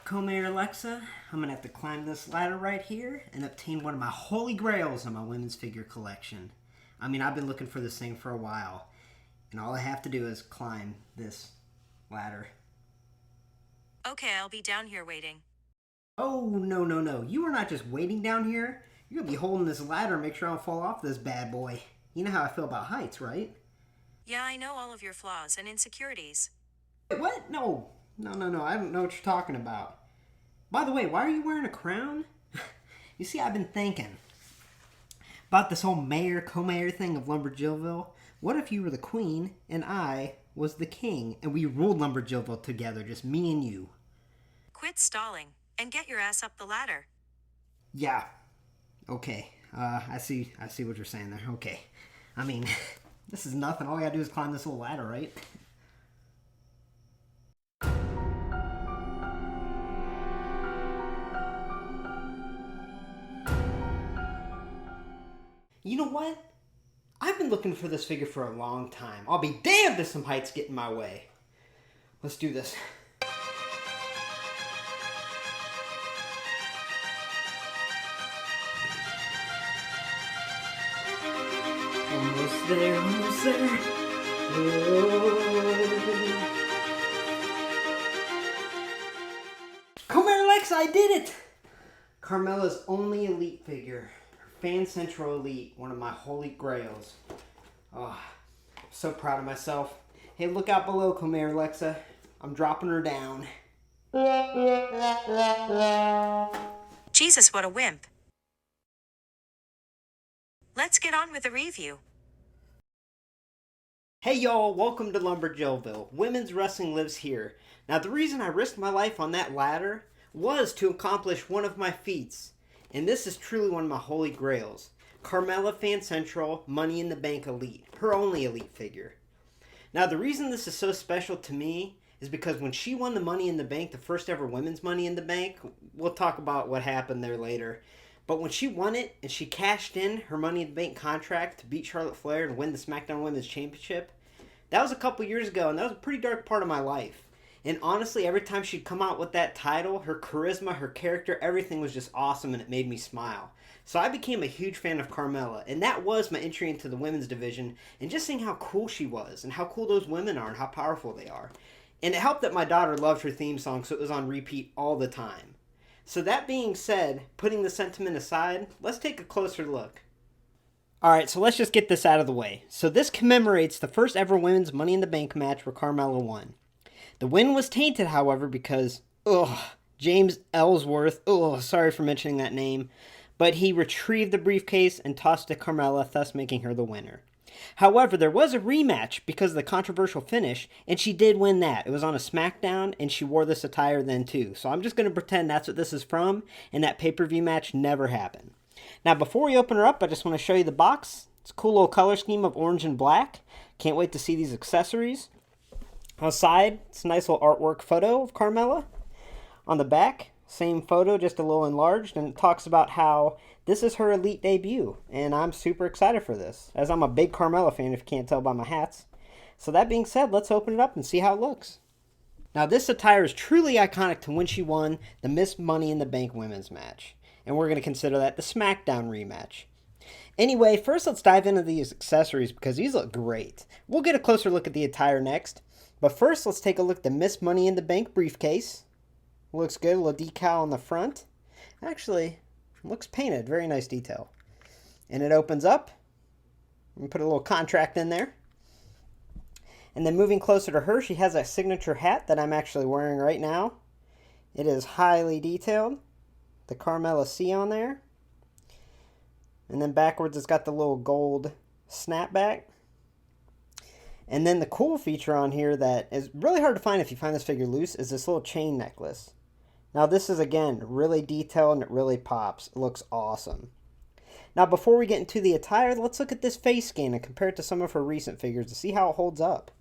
Comair Alexa, I'm going to have to climb this ladder right here and obtain one of my holy grails in my women's figure collection. I mean, I've been looking for this thing for a while, and all I have to do is climb this ladder. Okay, I'll be down here waiting. Oh, no, no, no. You are not just waiting down here. You're going to be holding this ladder and make sure I don't fall off this bad boy. You know how I feel about heights, right? Yeah, I know all of your flaws and insecurities. Wait, what? No. No, no, no. I don't know what you're talking about. By the way, why are you wearing a crown? You see, I've been thinking about this whole co-mayor thing of Lumberjillville. What if you were the queen and I was the king and we ruled Lumberjillville together, just me and you? Quit stalling and get your ass up the ladder. Yeah. Okay. I see what you're saying there. Okay. I mean, this is nothing. All I gotta do is climb this little ladder, right? You know what? I've been looking for this figure for a long time. I'll be damned if some heights get in my way. Let's do this. Almost there, almost there. Oh. Come here, Alexa, I did it! Carmella's only elite figure. Fan Central Elite, one of my holy grails. Oh, I'm so proud of myself. Hey, look out below, Comair Alexa. I'm dropping her down. Jesus, what a wimp. Let's get on with the review. Hey y'all, welcome to Lumberjillville. Women's wrestling lives here. Now the reason I risked my life on that ladder was to accomplish one of my feats. And this is truly one of my holy grails. Carmella Fan Central Money in the Bank Elite. Her only elite figure. Now the reason this is so special to me is because when she won the Money in the Bank, the first ever women's Money in the Bank, we'll talk about what happened there later. But when she won it and she cashed in her Money in the Bank contract to beat Charlotte Flair and win the SmackDown Women's Championship, that was a couple years ago and that was a pretty dark part of my life. And honestly, every time she'd come out with that title, her charisma, her character, everything was just awesome and it made me smile. So I became a huge fan of Carmella, and that was my entry into the women's division, and just seeing how cool she was, and how cool those women are, and how powerful they are. And it helped that my daughter loved her theme song, so it was on repeat all the time. So that being said, putting the sentiment aside, let's take a closer look. Alright, so let's just get this out of the way. So this commemorates the first ever women's Money in the Bank match where Carmella won. The win was tainted, however, because, James Ellsworth, sorry for mentioning that name, but he retrieved the briefcase and tossed it to Carmella, thus making her the winner. However, there was a rematch because of the controversial finish, and she did win that. It was on a SmackDown, and she wore this attire then too. So I'm just going to pretend that's what this is from, and that pay-per-view match never happened. Now, before we open her up, I just want to show you the box. It's a cool little color scheme of orange and black. Can't wait to see these accessories. On the side, it's a nice little artwork photo of Carmella. On the back, same photo, just a little enlarged, and it talks about how this is her elite debut, and I'm super excited for this, as I'm a big Carmella fan if you can't tell by my hats. So that being said, let's open it up and see how it looks. Now this attire is truly iconic to when she won the Miss Money in the Bank women's match, and we're going to consider that the SmackDown rematch. Anyway, first let's dive into these accessories because these look great. We'll get a closer look at the attire next. But first, let's take a look at the Miss Money in the Bank briefcase. Looks good, a little decal on the front. Actually, looks painted, very nice detail. And it opens up. And put a little contract in there. And then moving closer to her, she has a signature hat that I'm actually wearing right now. It is highly detailed. The Carmella C on there. And then backwards, it's got the little gold snapback. And then the cool feature on here that is really hard to find if you find this figure loose is this little chain necklace. Now this is, again, really detailed and it really pops. It looks awesome. Now before we get into the attire, let's look at this face scan and compare it to some of her recent figures to see how it holds up.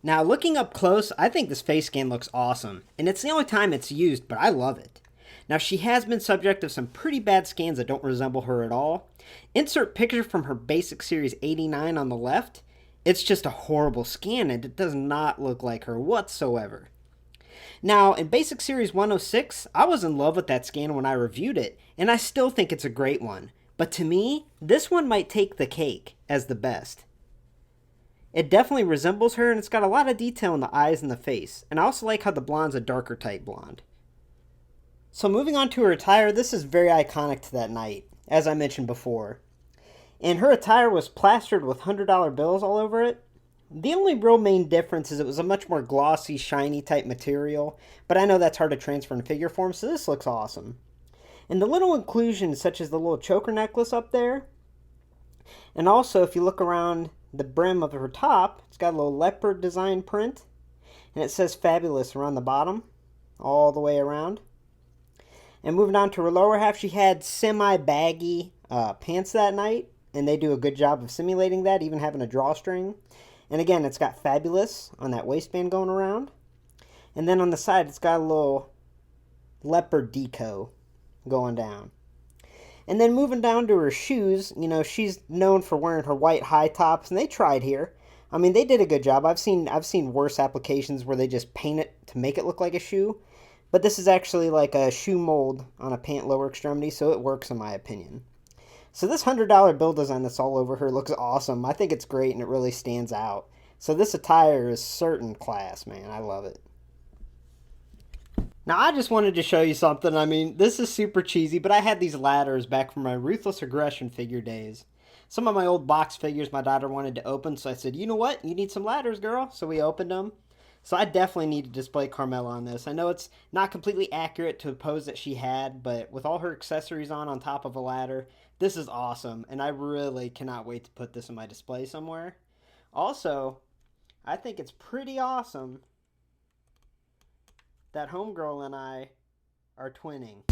Now looking up close, I think this face scan looks awesome. And it's the only time it's used, but I love it. Now she has been subject of some pretty bad scans that don't resemble her at all. Insert picture from her Basic Series 89 on the left. It's just a horrible scan and it does not look like her whatsoever. Now, in Basic Series 106, I was in love with that scan when I reviewed it, and I still think it's a great one. But to me, this one might take the cake as the best. It definitely resembles her, and it's got a lot of detail in the eyes and the face. And I also like how the blonde's a darker type blonde. So moving on to her attire, this is very iconic to that night, as I mentioned before. And her attire was plastered with $100 bills all over it. The only real main difference is it was a much more glossy, shiny type material, but I know that's hard to transfer in figure form, so this looks awesome. And the little inclusions, such as the little choker necklace up there, and also if you look around the brim of her top, it's got a little leopard design print, and it says Fabulous around the bottom, all the way around. And moving on to her lower half, she had semi-baggy pants that night, and they do a good job of simulating that, even having a drawstring. And again, it's got Fabulous on that waistband going around. And then on the side, it's got a little leopard deco going down. And then moving down to her shoes, you know, she's known for wearing her white high tops, and they tried here. I mean, they did a good job. I've seen worse applications where they just paint it to make it look like a shoe. But this is actually like a shoe mold on a pant lower extremity, so it works in my opinion. So this $100 bill design that's all over her looks awesome. I think it's great and it really stands out. So this attire is certain class, man. I love it. Now I just wanted to show you something. I mean, this is super cheesy, but I had these ladders back from my Ruthless Aggression figure days. Some of my old box figures my daughter wanted to open, so I said, you know what? You need some ladders, girl. So we opened them. So I definitely need to display Carmella on this. I know it's not completely accurate to a pose that she had, but with all her accessories on top of a ladder, this is awesome. And I really cannot wait to put this in my display somewhere. Also, I think it's pretty awesome that Homegirl and I are twinning.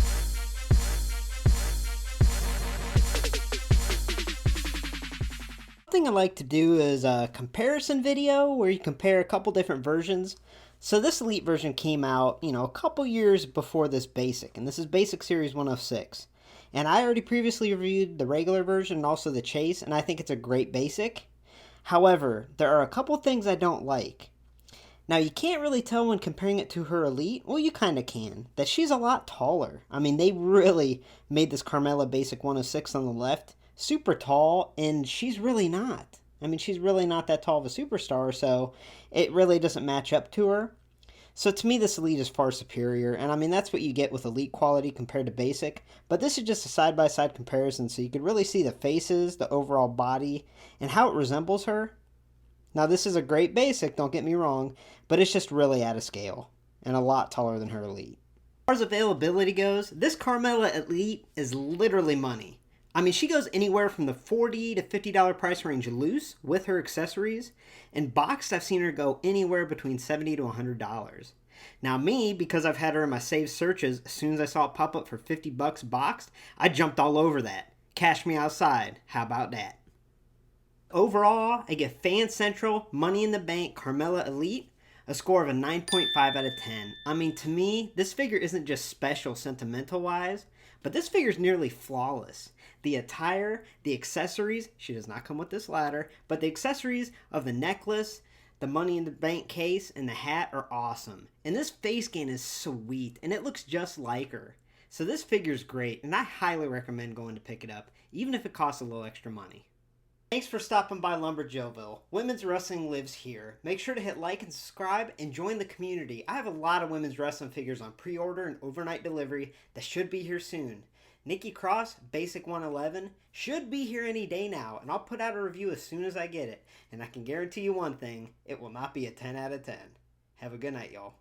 Thing I like to do is a comparison video where you compare a couple different versions. So this Elite version came out, you know, a couple years before this Basic, and this is Basic Series 106. And I already previously reviewed the regular version and also the Chase, and I think it's a great Basic. However, there are a couple things I don't like. Now, you can't really tell when comparing it to her Elite. Well, you kind of can. That she's a lot taller. I mean, they really made this Carmella Basic 106 on the left super tall, and she's really not. I mean, she's really not that tall of a superstar, so it really doesn't match up to her. So to me, this Elite is far superior, and I mean, that's what you get with Elite quality compared to Basic, but this is just a side-by-side comparison, so you could really see the faces, the overall body, and how it resembles her. Now, this is a great Basic, don't get me wrong, but it's just really out of scale, and a lot taller than her Elite. As far as availability goes, this Carmella Elite is literally money. I mean, she goes anywhere from the $40 to $50 price range loose with her accessories, and boxed I've seen her go anywhere between $70 to $100. Now me, because I've had her in my saved searches, as soon as I saw it pop up for $50 boxed, I jumped all over that. Cash me outside. How about that? Overall, I give Fan Central Money in the Bank Carmella Elite a score of a 9.5 out of 10. I mean, to me, this figure isn't just special sentimental-wise, but this figure's nearly flawless. The attire, the accessories, she does not come with this ladder, but the accessories of the necklace, the Money in the Bank case, and the hat are awesome. And this face scan is sweet, and it looks just like her. So this figure's great, and I highly recommend going to pick it up, even if it costs a little extra money. Thanks for stopping by Lumberjillville. Women's wrestling lives here. Make sure to hit like and subscribe and join the community. I have a lot of women's wrestling figures on pre-order and overnight delivery that should be here soon. Nikki Cross, Basic 111, should be here any day now, and I'll put out a review as soon as I get it. And I can guarantee you one thing, it will not be a 10 out of 10. Have a good night, y'all.